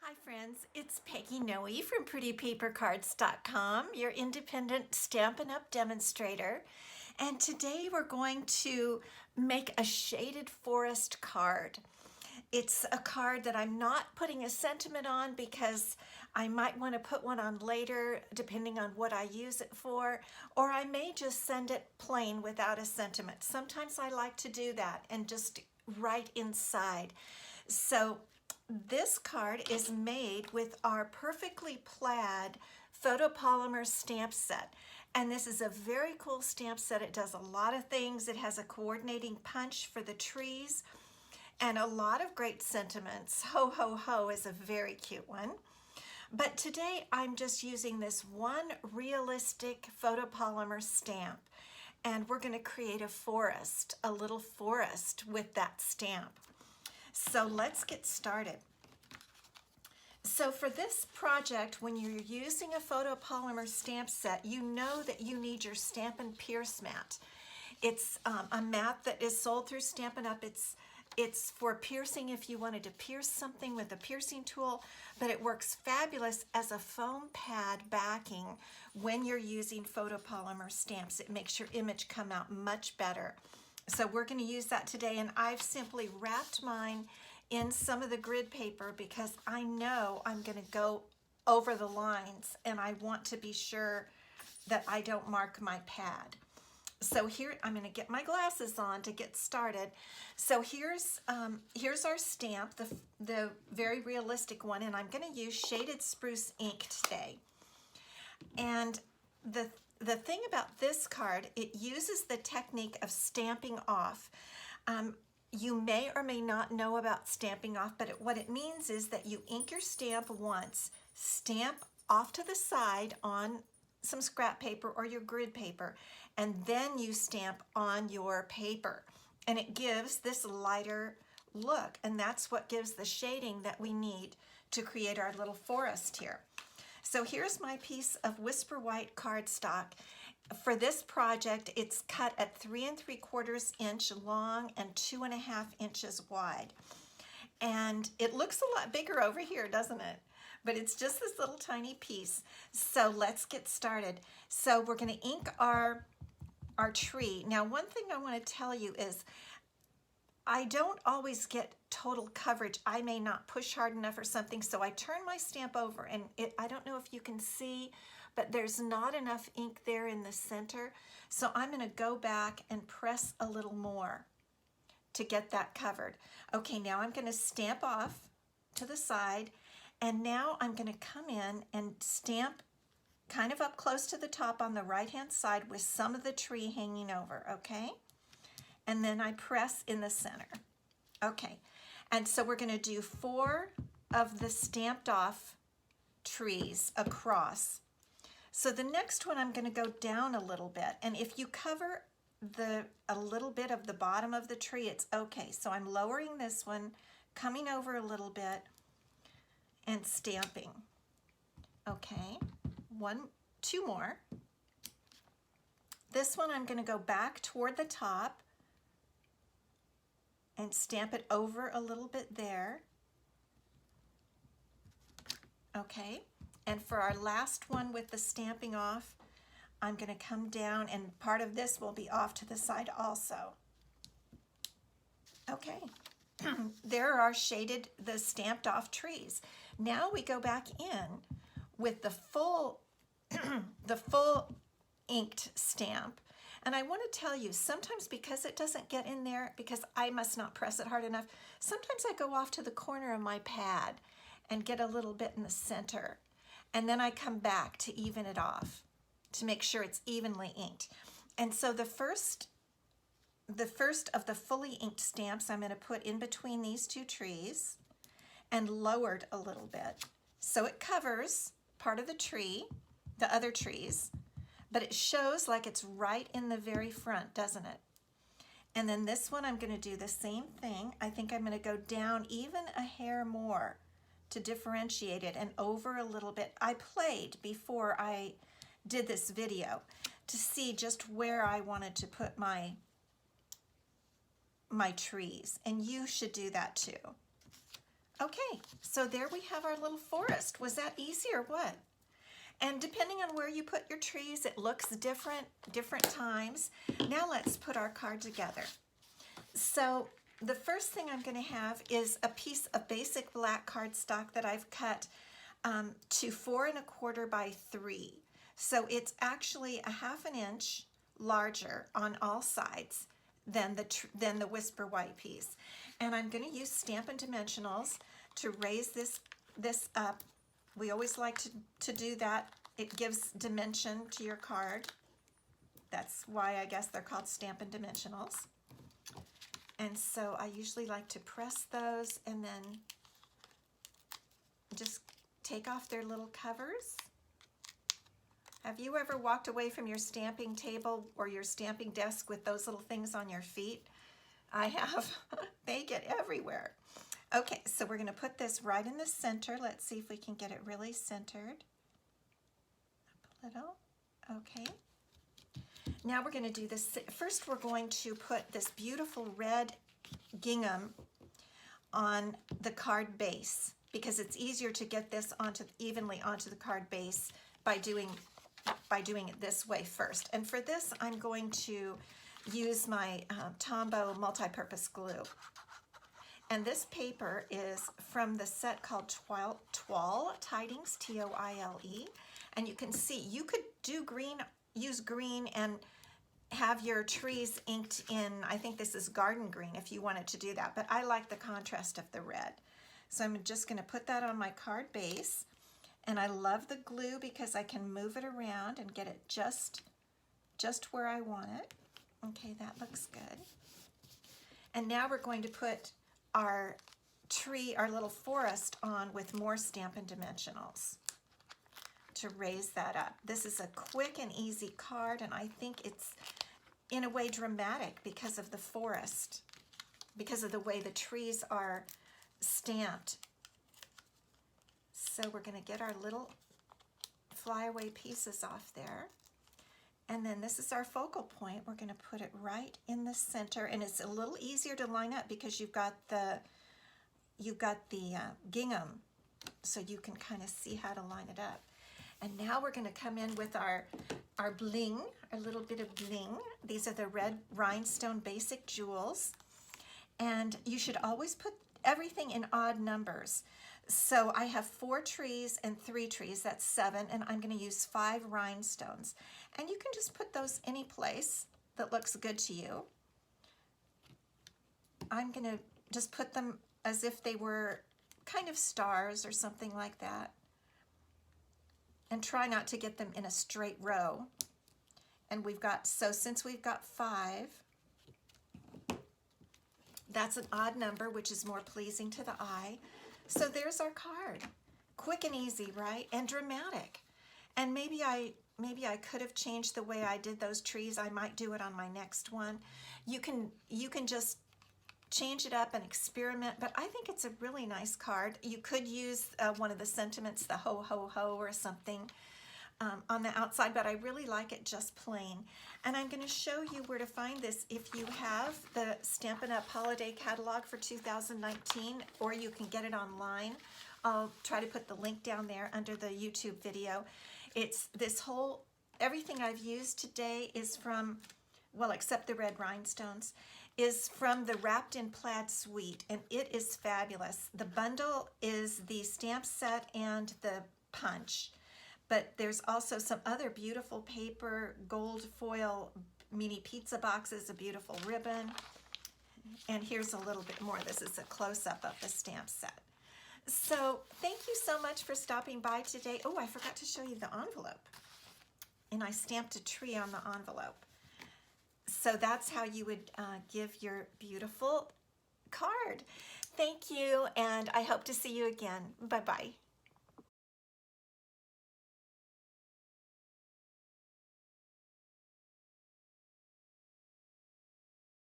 Hi friends, it's Peggy Noe from PrettyPaperCards.com, your independent Stampin' Up! Demonstrator. And today we're going to make a shaded forest card. It's a card that I'm not putting a sentiment on because I might want to put one on later depending on what I use it for, or I may just send it plain without a sentiment. Sometimes I like to do that and just write inside. So this card is made with our Perfectly Plaid photopolymer stamp set. And this is a very cool stamp set. It does a lot of things. It has a coordinating punch for the trees and a lot of great sentiments. Ho, ho, ho is a very cute one. But today I'm just using this one realistic photopolymer stamp. And we're going to create a forest, a little forest with that stamp. So let's get started. So for this project, when you're using a photopolymer stamp set, you know that you need your Stampin' Pierce mat. It's a mat that is sold through Stampin' Up. It's for piercing if you wanted to pierce something with a piercing tool, but it works fabulous as a foam pad backing when you're using photopolymer stamps. It makes your image come out much better. So we're going to use that today, and I've simply wrapped mine in some of the grid paper because I know I'm going to go over the lines and I want to be sure that I don't mark my pad. So here, I'm going to get my glasses on to get started. So here's our stamp, the very realistic one, and I'm going to use shaded spruce ink today. And the thing about this card, it uses the technique of stamping off. You may or may not know about stamping off, but what it means is that you ink your stamp once, stamp off to the side on some scrap paper or your grid paper, and then you stamp on your paper. And it gives this lighter look, and that's what gives the shading that we need to create our little forest here. So here's my piece of Whisper White cardstock. For this project, it's cut at 3 3/4 inch long and 2.5 inches wide. And it looks a lot bigger over here, doesn't it? But it's just this little tiny piece. So let's get started. So we're going to ink our tree. Now, one thing I want to tell you is I don't always get total coverage. I may not push hard enough or something, so I turn my stamp over, and I don't know if you can see, but there's not enough ink there in the center. So I'm going to go back and press a little more to get that covered. Okay, now I'm going to stamp off to the side, and now I'm going to come in and stamp kind of up close to the top on the right-hand side with some of the tree hanging over, okay? And then I press in the center. Okay, and so we're going to do 4 of the stamped off trees across. So the next one I'm going to go down a little bit, and if you cover a little bit of the bottom of the tree, it's okay. So I'm lowering this one, coming over a little bit, and stamping. Okay, 2 more. This one I'm going to go back toward the top and stamp it over a little bit there. Okay, and for our last one with the stamping off, I'm going to come down, and part of this will be off to the side also. Okay, there are the stamped off trees. Now we go back in with the full inked stamp. And I want to tell you, sometimes because it doesn't get in there, because I must not press it hard enough, sometimes I go off to the corner of my pad and get a little bit in the center. And then I come back to even it off to make sure it's evenly inked. And so the first of the fully inked stamps I'm going to put in between these 2 trees and lowered a little bit. So it covers part of the tree, the other trees, but it shows like it's right in the very front, doesn't it? And then this one I'm going to do the same thing. I think I'm going to go down even a hair more to differentiate it and over a little bit. I played before I did this video to see just where I wanted to put my trees, and you should do that too. Okay, so there we have our little forest. Was that easy or what? And depending on where you put your trees, it looks different times. Now let's put our card together. So the first thing I'm going to have is a piece of basic black cardstock that I've cut to 4 1/4 by 3. So it's actually a 1/2 inch larger on all sides than the Whisper White piece. And I'm going to use Stampin' Dimensionals to raise this up. We always like to do that. It gives dimension to your card. That's why I guess they're called Stampin' Dimensionals. And so I usually like to press those and then just take off their little covers. Have you ever walked away from your stamping table or your stamping desk with those little things on your feet? I have. They get everywhere. Okay, so we're going to put this right in the center. Let's see if we can get it really centered. Up a little. Okay. Now we're going to do this. First, we're going to put this beautiful red gingham on the card base because it's easier to get this evenly onto the card base by doing it this way first. And for this, I'm going to use my Tombow multi-purpose glue. And this paper is from the set called Toile Tidings, T-O-I-L-E. And you can see, you could do use green and have your trees inked in, I think this is garden green if you wanted to do that, but I like the contrast of the red. So I'm just going to put that on my card base. And I love the glue because I can move it around and get it just where I want it. Okay, that looks good. And now we're going to put our tree, our little forest on with more Stampin' Dimensionals to raise that up. This is a quick and easy card, and I think it's in a way dramatic because of the forest, because of the way the trees are stamped. So we're going to get our little flyaway pieces off there. And then this is our focal point. We're going to put it right in the center, and it's a little easier to line up because you've got the gingham, so you can kind of see how to line it up. And now we're going to come in with our bling, our little bit of bling. These are the red rhinestone basic jewels. And you should always put everything in odd numbers. So I have 4 trees and 3 trees, that's 7, and I'm going to use 5 rhinestones. And you can just put those any place that looks good to you. I'm going to just put them as if they were kind of stars or something like that. And try not to get them in a straight row. And since we've got 5, that's an odd number, which is more pleasing to the eye. So there's our card. Quick and easy, right? And dramatic. And maybe I could have changed the way I did those trees. I might do it on my next one. You can just change it up and experiment, but I think it's a really nice card. You could use one of the sentiments, the ho ho ho or something on the outside, but I really like it just plain. And I'm going to show you where to find this if you have the Stampin' Up! Holiday Catalog for 2019, or you can get it online. I'll try to put the link down there under the YouTube video. It's everything I've used today is from, well, except the red rhinestones, is from the Wrapped in Plaid suite, and it is fabulous. The bundle is the stamp set and the punch, but there's also some other beautiful paper, gold foil mini pizza boxes, a beautiful ribbon, and here's a little bit more. This is a close-up of the stamp set. So thank you so much for stopping by today. Oh, I forgot to show you the envelope, and I stamped a tree on the envelope. So that's how you would give your beautiful card. Thank you, and I hope to see you again. Bye-bye.